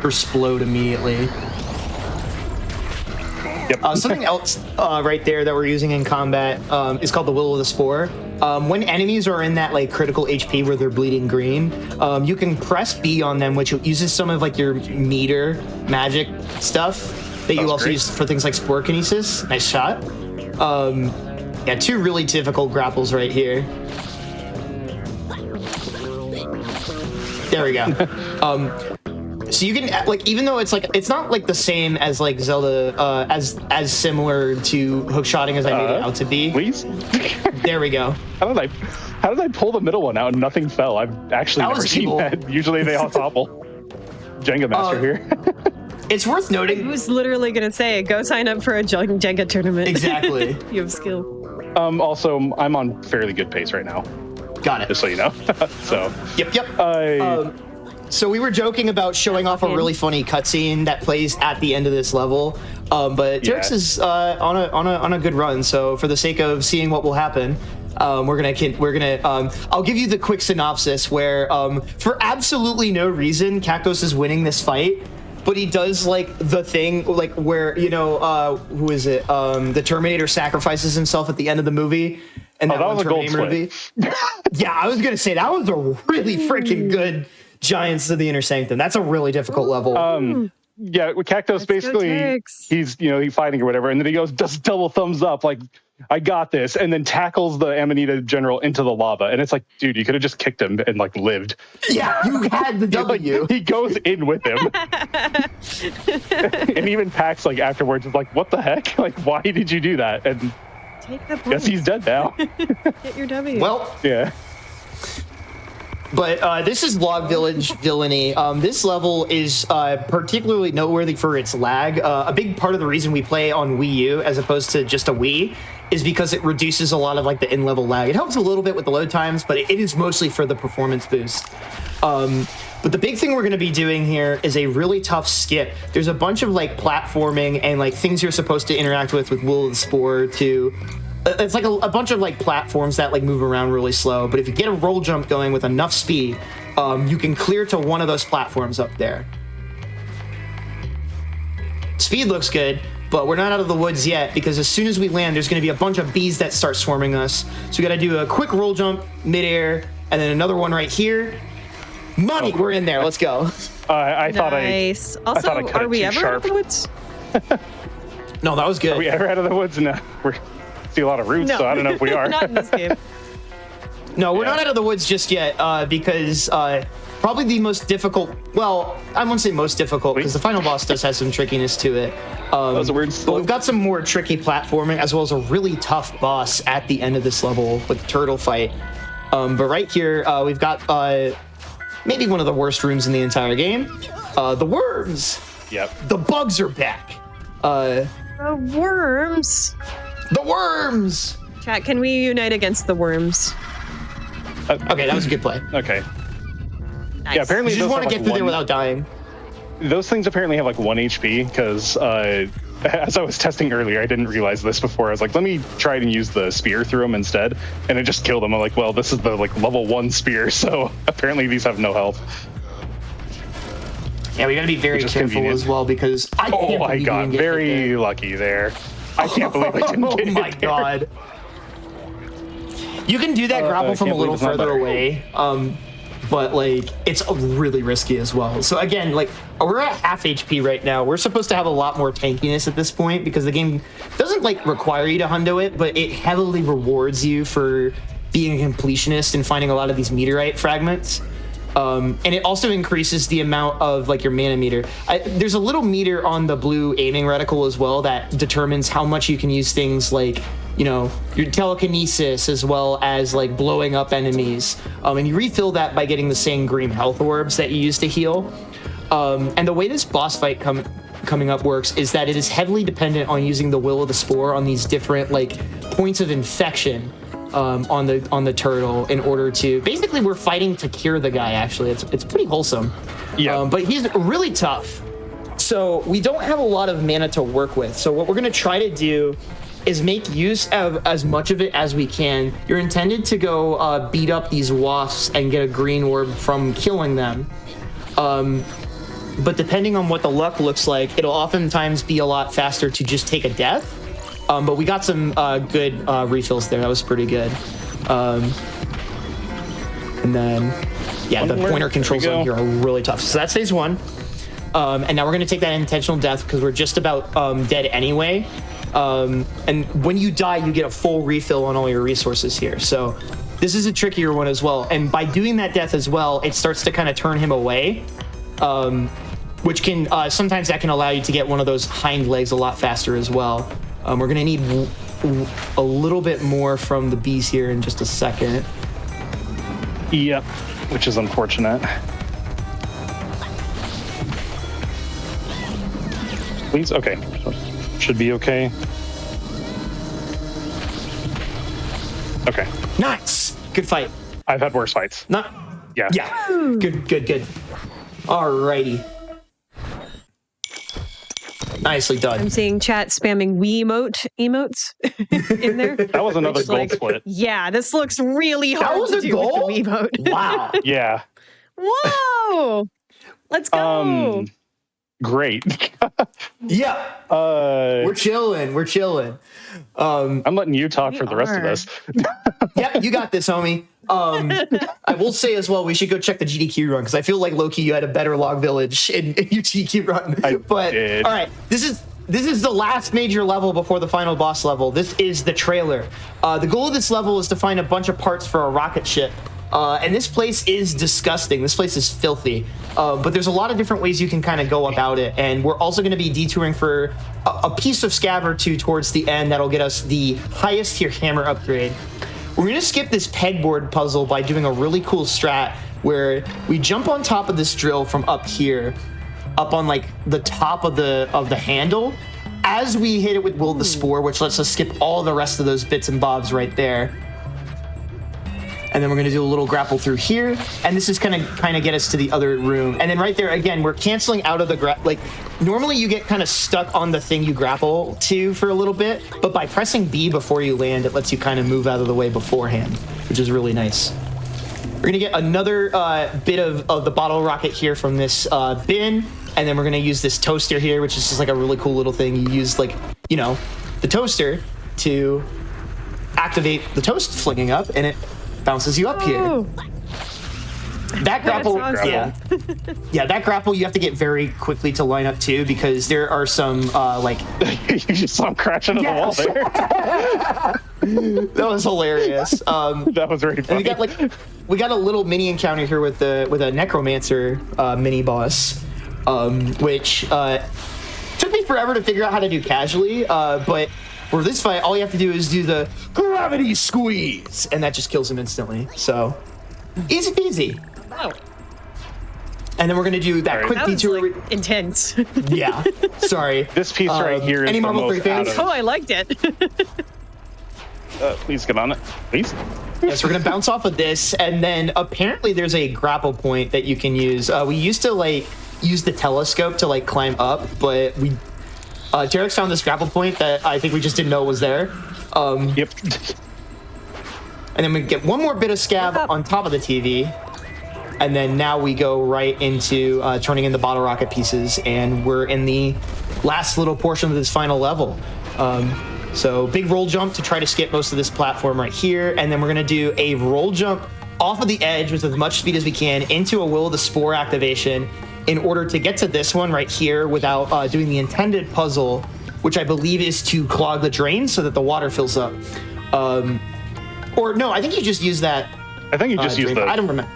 explode immediately.
Yep.
Something else right there that we're using in combat is called the Will of the Spore. When enemies are in that like critical HP where they're bleeding green, you can press B on them, which uses some of like your meter magic stuff that you
That's
also
great.
use for things like spore kinesis. Nice shot. Yeah, 2 really difficult grapples right here. There we go. So you can like, even though it's not like the same as like Zelda, as similar to hookshotting as I made it out to be.
Please?
There we go.
How did I pull the middle one out and nothing fell? I've actually
That
never
was
seen
evil.
that. Usually they all topple. Jenga master here.
It's worth
I
noting.
was literally gonna say, go sign up for a Jenga tournament.
Exactly.
You have skill.
Also, I'm on fairly good pace right now,
Got it.
just so you know. So,
Yep. So we were joking about showing off a really funny cutscene that plays at the end of this level, but Terex is on a good run. So for the sake of seeing what will happen, We're gonna. I'll give you the quick synopsis where, for absolutely no reason, Cactus is winning this fight, but he does like the thing like where who is it? The Terminator sacrifices himself at the end of the movie, and that was a Terminator movie. Yeah, I was gonna say that was a really freaking good Giants of the Inner Sanctum. That's a really difficult level.
Yeah, with Cactus, basically, he's he's fighting or whatever, and then he does double thumbs up, like, I got this, and then tackles the Amanita general into the lava, and it's like, dude, you could have just kicked him and like lived.
Yeah, you had the W.
Like, he goes in with him, and even Pax like afterwards is like, what the heck? Like, why did you do that? And
take the point.
Guess he's dead now.
Get your W.
Well,
yeah.
But this is Log Village Villainy. This level is particularly noteworthy for its lag. A big part of the reason we play on Wii U as opposed to just a Wii is because it reduces a lot of like the in-level lag. It helps a little bit with the load times, but it is mostly for the performance boost. But the big thing we're going to be doing here is a really tough skip. There's a bunch of like platforming and like things you're supposed to interact with Will of the Spore to... It's like a bunch of like platforms that like move around really slow, but if you get a roll jump going with enough speed, you can clear to one of those platforms up there. Speed looks good, but we're not out of the woods yet because as soon as we land, there's going to be a bunch of bees that start swarming us. So we got to do a quick roll jump midair, and then another one right here. Money, we're in there. Let's go.
I thought
nice. Also,
I cut
are we ever out
sharp.
of the woods?
No, that was good.
Are we ever out of the woods? No, we're see a lot of roots, so I don't know if we are.
Not in this game.
No, we're not out of the woods just yet because probably the most difficult, well, I won't say most difficult because the final boss does have some trickiness to it.
That was a weird
but we've got some more tricky platforming as well as a really tough boss at the end of this level with the turtle fight. But right here, we've got maybe one of the worst rooms in the entire game. The worms.
Yep.
The bugs are back.
The worms.
The worms!
Chat, can we unite against the worms?
Okay, that was a good play.
Okay.
Nice.
Yeah, apparently
You just
those
want to
have,
get
like,
through there without dying.
Those things apparently have like 1 HP because as I was testing earlier, I didn't realize this before. I was like, let me try and use the spear through them instead, and it just killed them. I'm like, well, this is the like level 1 spear, so apparently these have no health.
Yeah, we gotta be very careful as well because I got
very lucky there. I can't believe I didn't get
Oh my
there.
God. You can do that grapple from a little further away, but like it's really risky as well. So again, like we're at half HP right now. We're supposed to have a lot more tankiness at this point because the game doesn't like require you to hundo it, but it heavily rewards you for being a completionist and finding a lot of these meteorite fragments. And it also increases the amount of like your mana meter. There's a little meter on the blue aiming reticle as well that determines how much you can use things like, your telekinesis as well as like blowing up enemies. And you refill that by getting the same green health orbs that you use to heal. And the way this boss fight coming up works is that it is heavily dependent on using the Will of the Spore on these different like points of infection. On the turtle in order to basically we're fighting to cure the guy. Actually, it's pretty wholesome.
Yeah,
but he's really tough, so we don't have a lot of mana to work with. So what we're gonna try to do is make use of as much of it as we can. You're intended to go beat up these wasps and get a green orb from killing them. But depending on what the luck looks like, it'll oftentimes be a lot faster to just take a death. But we got some good refills there. That was pretty good. And then, yeah, the pointer controls on here are really tough. So that's phase 1. And now we're going to take that intentional death because we're just about dead anyway. And when you die, you get a full refill on all your resources here. So this is a trickier one as well. And by doing that death as well, it starts to kind of turn him away. Which can, sometimes that can allow you to get one of those hind legs a lot faster as well. We're going to need a little bit more from the bees here in just a second.
Yep, which is unfortunate. Please? Okay. Should be okay. Okay.
Nice! Good fight.
I've had worse fights. Yeah.
Good. Alrighty. Nicely done.
I'm seeing chat spamming emotes in there.
That was another
Which,
gold split.
Yeah, this looks really hard
was
to
a
do
goal?
with the Wiimote.
Wow.
Yeah.
Whoa! Let's go.
Great.
Yeah. We're chilling.
I'm letting you talk
We
for the rest of
are.
us.
Yep, you got this, homie. I will say as well, we should go check the GDQ run because I feel like Loki, you had a better log village in your GDQ run. But
did.
all right, this is the last major level before the final boss level. This is the trailer. The goal of this level is to find a bunch of parts for a rocket ship. And this place is disgusting. This place is filthy. But there's a lot of different ways you can kind of go about it. And we're also going to be detouring for a piece of scav or two towards the end that'll get us the highest tier hammer upgrade. We're going to skip this pegboard puzzle by doing a really cool strat where we jump on top of this drill from up here, up on like the top of the handle, as we hit it with Will the Spore, which lets us skip all the rest of those bits and bobs right there. And then we're going to do a little grapple through here, and this is going to kind of get us to the other room. And then right there, again, we're canceling out of the like, normally you get kind of stuck on the thing you grapple to for a little bit, but by pressing B before you land, it lets you kind of move out of the way beforehand, which is really nice. We're going to get another bit of the bottle rocket here from this bin, and then we're going to use this toaster here, which is just like a really cool little thing. You use like, you know, the toaster to activate the toast flinging up, and it bounces you up here. That grapple,
awesome.
yeah, that grapple you have to get very quickly to line up too, because there are some like
You just saw him crash into the wall there.
that was hilarious.
That was very funny.
And we got a little mini encounter here with a necromancer mini boss, which took me forever to figure out how to do casually, but for this fight, all you have to do is do the gravity squeeze, and that just kills him instantly. So, easy peasy.
Wow.
And then we're gonna do that quick
That was
detour.
like, intense.
Yeah, sorry.
This piece right here is
any
the
Marvel
most
3 fans?
out
Oh, I liked it.
Please get on it, please.
Yes, we're gonna bounce off of this, and then apparently there's a grapple point that you can use. We used to like use the telescope to like climb up, but we Terex found this grapple point that I think we just didn't know was there.
Yep.
And then we get one more bit of scav on top of the TV, and then now we go right into turning in the bottle rocket pieces, and we're in the last little portion of this final level. So big roll jump to try to skip most of this platform right here, and then we're gonna do a roll jump off of the edge with as much speed as we can into a Will of the Spore activation in order to get to this one right here without doing the intended puzzle, which I believe is to clog the drain so that the water fills up. Or no, I think you just use that.
I think you just use
drain.
the.
I don't remember.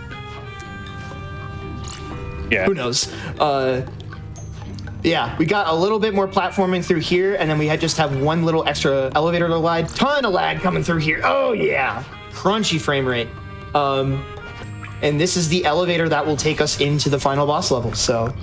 Yeah.
Who knows? Yeah, we got a little bit more platforming through here, and then we just have one little extra elevator to lag. Ton of lag coming through here. Oh yeah, crunchy frame rate. And this is the elevator that will take us into the final boss level. So,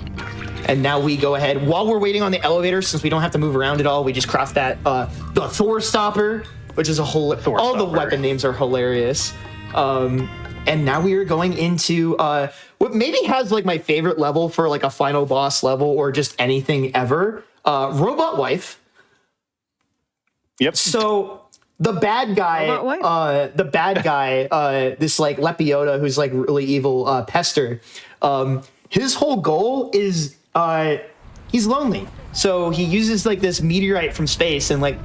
and now we go ahead while we're waiting on the elevator, since we don't have to move around at all. We just craft that the Thor stopper, which is a whole. All the weapon names are hilarious. And now we are going into what maybe has like my favorite level for like a final boss level or just anything ever. Robot Wife.
Yep.
So the bad guy, this like Lepiota who's like really evil Pester. His whole goal is he's lonely. So he uses like this meteorite from space and like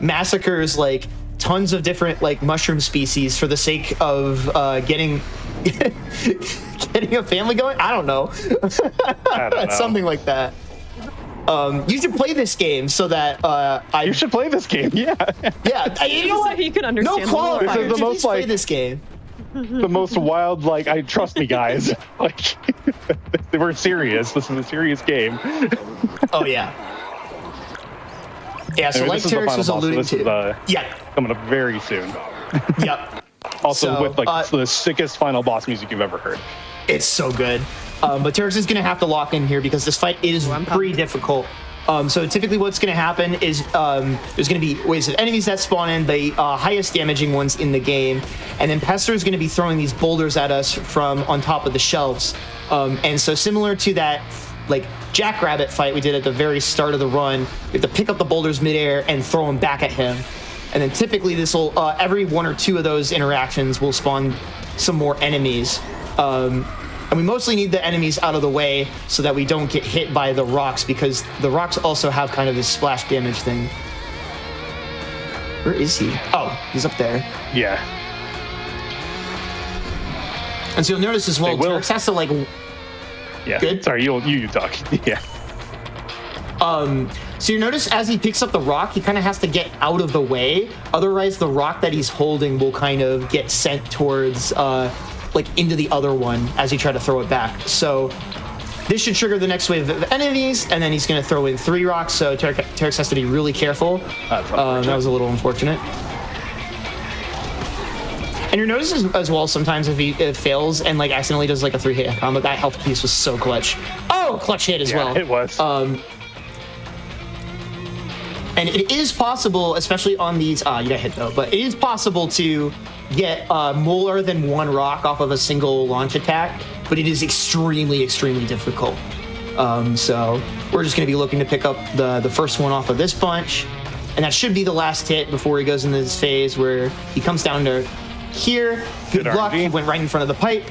massacres like tons of different like mushroom species for the sake of getting a family going. I don't know. Something like that. You should play this game so that
you should play this game. Yeah.
Yeah. You know what?
So you can understand.
No qualifier.
This is the most
play
like
this game.
The most wild. Like, I trust me, guys. Like, we're serious. This is a serious game.
Oh yeah. Yeah. So
anyway,
like Terex was alluding to.
Yeah. Coming up very soon.
Yep.
Also
So,
with like the sickest final boss music you've ever heard.
It's so good. But Terex is going to have to lock in here because this fight is pretty difficult. So typically what's going to happen is there's going to be waves of enemies that spawn in, the highest damaging ones in the game. And then Pester is going to be throwing these boulders at us from on top of the shelves. And so similar to that like jackrabbit fight we did at the very start of the run. We have to pick up the boulders midair and throw them back at him. And then typically this will, every 1 or 2 of those interactions will spawn some more enemies. And we mostly need the enemies out of the way so that we don't get hit by the rocks, because the rocks also have kind of this splash damage thing. Where is he? Oh, he's up there.
Yeah.
And so you'll notice as well, Terex has to like...
Yeah.
Good?
Sorry, you talk. Yeah.
So you notice as he picks up the rock, he kind of has to get out of the way. Otherwise, the rock that he's holding will kind of get sent towards, like into the other one as you try to throw it back. So this should trigger the next wave of enemies, and then he's going to throw in 3 rocks. So Terex has to be really careful. That was a little unfortunate. And you notice as well sometimes if he fails and like accidentally does like a 3-hit combo, that health piece was so clutch. Oh, clutch hit as well.
It was.
And it is possible, especially on these, you got hit though, but it is possible to get more than 1 rock off of a single launch attack, but it is extremely, extremely difficult. So we're just going to be looking to pick up the first one off of this bunch, and that should be the last hit before he goes into this phase where he comes down to here. Good luck, he went right in front of the pipe.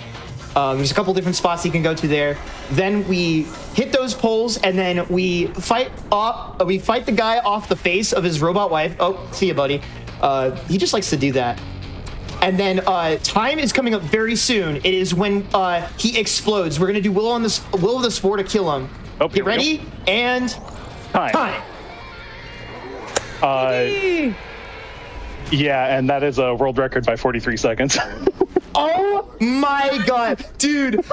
There's a couple different spots he can go to there. Then we hit those poles, and then we fight the guy off the face of his robot wife. Oh, see ya, buddy. He just likes to do that. And then time is coming up very soon. It is when he explodes. We're gonna do Will of the Spore to kill him.
Oh,
Get ready and time.
Yeah, and that is a world record by 43 seconds.
Oh my god, dude!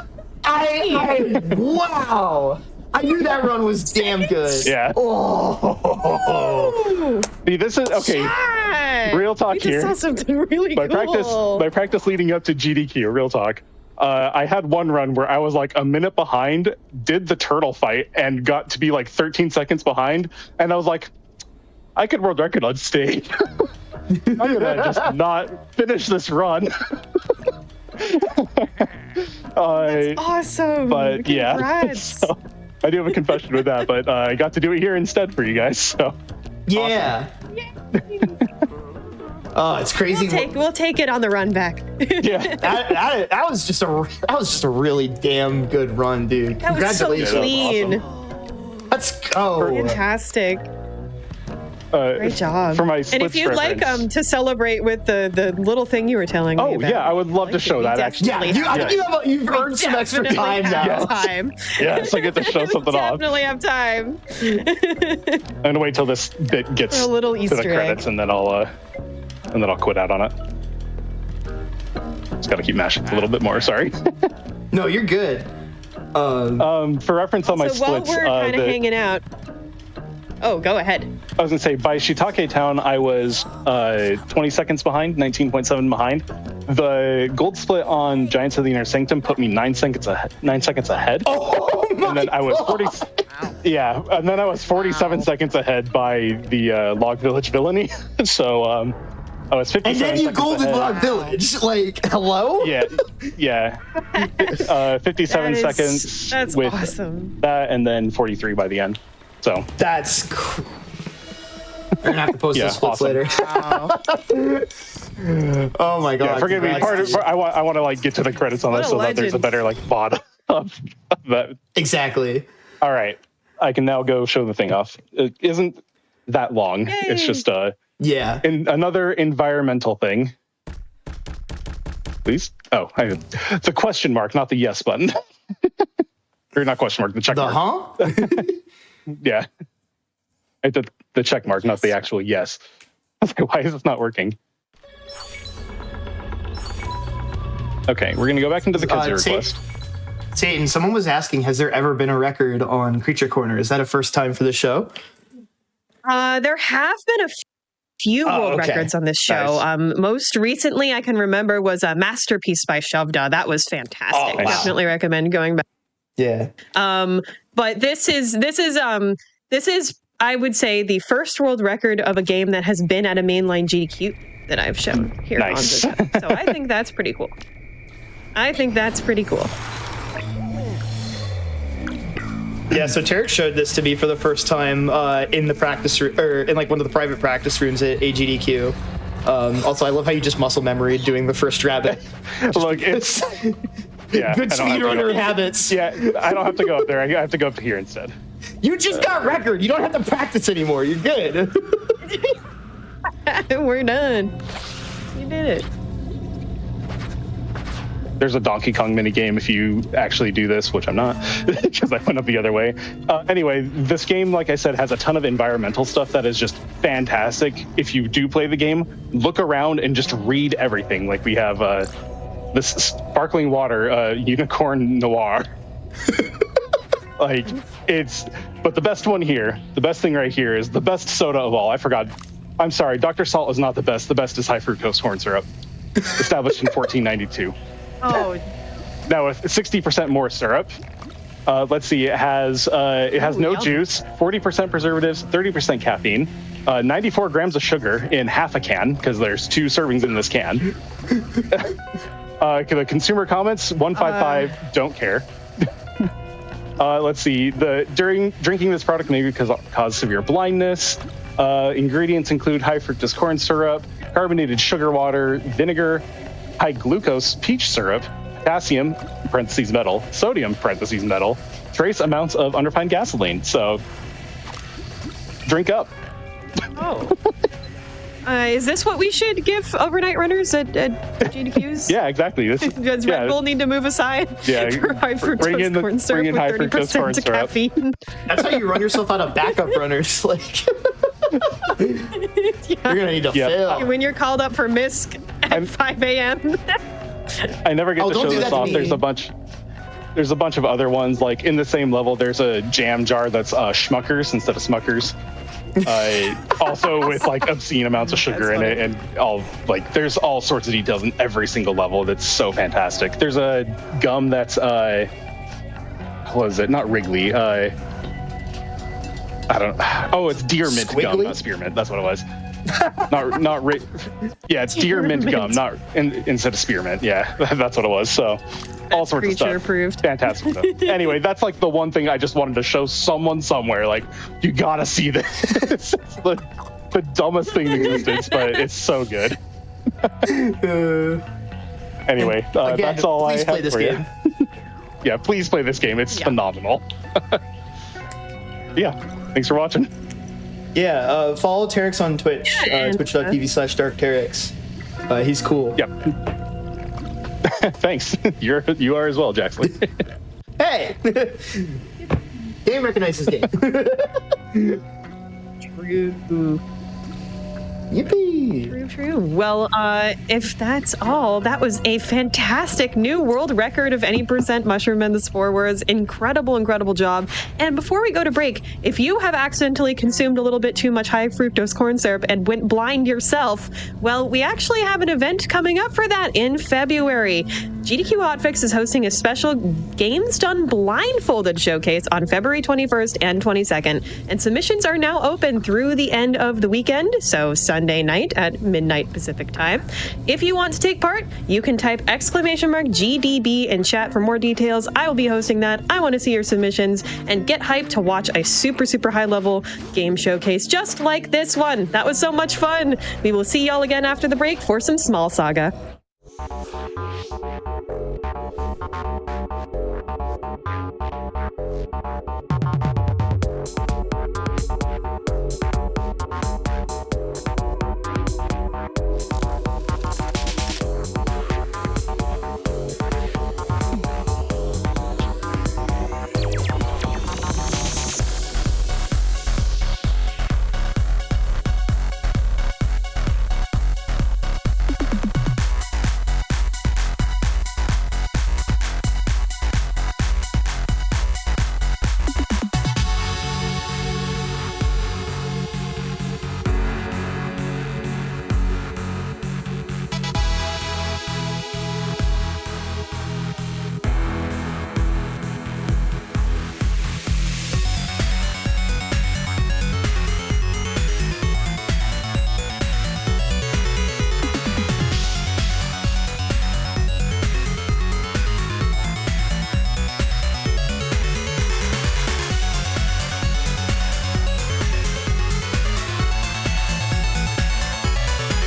Wow! I knew that run was damn good.
Yeah.
Oh.
See, this is okay.
Yeah.
Real talk
we
here.
just saw something really cool.
My practice leading up to GDQ. Real talk. I had one run where I was like a minute behind, did the turtle fight, and got to be like 13 seconds behind, and I was like, I could world record on stage. I'm gonna just not finish this run.
That's awesome.
But
Congrats.
yeah, so I do have a confession with that, but I got to do it here instead for you guys. So
yeah. Awesome. Oh, it's crazy.
We'll take it on the run back.
Yeah,
that was just a really damn good run, dude.
That was so clean.
Awesome. Let's go.
Fantastic. Great job.
For my
and if you'd like to celebrate with the little thing you were telling me about.
Yeah, I would love to show that actually.
Yeah, you've earned some extra time now.
Yes, I get to show something off.
Definitely have time.
I'm gonna wait till this bit gets
a little
to
Easter
the credits,
egg.
and then I'll quit out on it. Just gotta keep mashing a little bit more. Sorry.
No, you're good.
For reference on my splits,
while we're kind of hanging out. Oh, go ahead.
I was gonna say by Shiitake Town, I was 20 seconds behind, 19.7 behind. The gold split on Giants of the Inner Sanctum put me 9 seconds ahead.
Oh my
And then I was 40. Yeah, and then I was 47 seconds ahead by the Log Village Villainy. So I was 57
And then you
seconds
golden
ahead.
Log Village. Like, hello?
Yeah. 57 seconds.
That's
with
awesome.
That, and then 43 by the end. So
that's we're gonna have to post the splits later.
Wow.
Oh my god!
Yeah, forgive me. I want to like get to the credits on this so that there's a better like VOD of that.
Exactly.
All right, I can now go show the thing off. It isn't that long.
Yay.
It's just
in
another environmental thing. Please. Oh, the question mark, not the yes button. Or not question mark, the check mark. Yeah. I did the check mark, not the actual yes. I was like, why is this not working? Okay, we're gonna go back into the Kazoo request.
Satan, someone was asking, has there ever been a record on Creature Corner? Is that a first time for the show?
There have been a few world records on this show. Nice. Most recently I can remember was a Masterpiece by Shovda. That was fantastic.
Oh, wow.
Definitely recommend going back.
Yeah.
But this is I would say the first world record of a game that has been at a mainline GDQ that I've shown here on this show. So I think that's pretty cool.
Yeah, so Tarek showed this to me for the first time in the practice or in like one of the private practice rooms at AGDQ. Also, I love how you just muscle memory doing the first rabbit.
Look, it's yeah,
good speedrunner habits.
Yeah, I don't have to go up there. I have to go up to here instead.
You just got record. You don't have to practice anymore. You're good.
We're done. You did it.
There's a Donkey Kong minigame if you actually do this, which I'm not, because I went up the other way. Anyway, this game, like I said, has a ton of environmental stuff that is just fantastic. If you do play the game, look around and just read everything. Like we have this sparkling water, Unicorn Noir. Like, but the best one here, the best thing right here is the best soda of all. I forgot. I'm sorry, Dr. Salt is not the best. The best is high fructose corn syrup, established in 1492.
Oh,
Now with 60% more syrup. Let's see, it has no juice, 40% preservatives, 30% caffeine, 94 grams of sugar in half a can, because there's 2 servings in this can. The consumer comments, 155, don't care. Let's see, drinking this product may cause severe blindness. Ingredients include high fructose corn syrup, carbonated sugar water, vinegar, high glucose peach syrup, potassium (parentheses metal), sodium (parentheses metal), trace amounts of unrefined gasoline. So, drink up.
oh. Is this what we should give overnight runners at GDQs?
Yeah, exactly.
Does Red Bull need to move aside for high fructose corn syrup with 30% caffeine?
That's how you run yourself out of backup runners. Like, you're gonna need to fill.
When you're called up for MISC at 5 a.m.
I never get to show this off. There's a bunch of other ones. Like in the same level, there's a jam jar that's Schmuckers instead of Smuckers. Also with like obscene amounts of sugar in it, and there's all sorts of details in every single level. That's so fantastic. There's a gum that's what is it? Not Wrigley. I don't. Oh, it's deer mint gum, not spearmint. That's what it was. Yeah, it's deer mint gum, not instead of spearmint. Yeah, that's what it was. So. All sorts of stuff.
Approved.
Fantastic stuff. Anyway, that's like the one thing I just wanted to show someone somewhere. Like, you gotta see this. It's the dumbest thing in existence, but it's so good. Anyway,
again,
that's all I have
play this
for
game.
you. Yeah, please play this game. It's phenomenal. Yeah, thanks for watching.
Yeah, follow Terex on Twitch, twitch.tv/darkterex. He's cool.
Yep. Thanks. You are as well, Jackson.
Hey! Game recognizes game.
True.
Yippee!
True. Well, if that's all, that was a fantastic new world record of any percent mushroom and the spore words. Incredible job. And before we go to break, if you have accidentally consumed a little bit too much high fructose corn syrup and went blind yourself, well, we actually have an event coming up for that in February. GDQ Hotfix is hosting a special Games Done Blindfolded showcase on February 21st and 22nd, and submissions are now open through the end of the weekend, so Sunday night at midnight Pacific time. If you want to take part, you can type !GDB in chat for more details. I will be hosting that. I want to see your submissions and get hyped to watch a super high level game showcase just like this one. That was so much fun. We will see y'all again after the break for some small saga.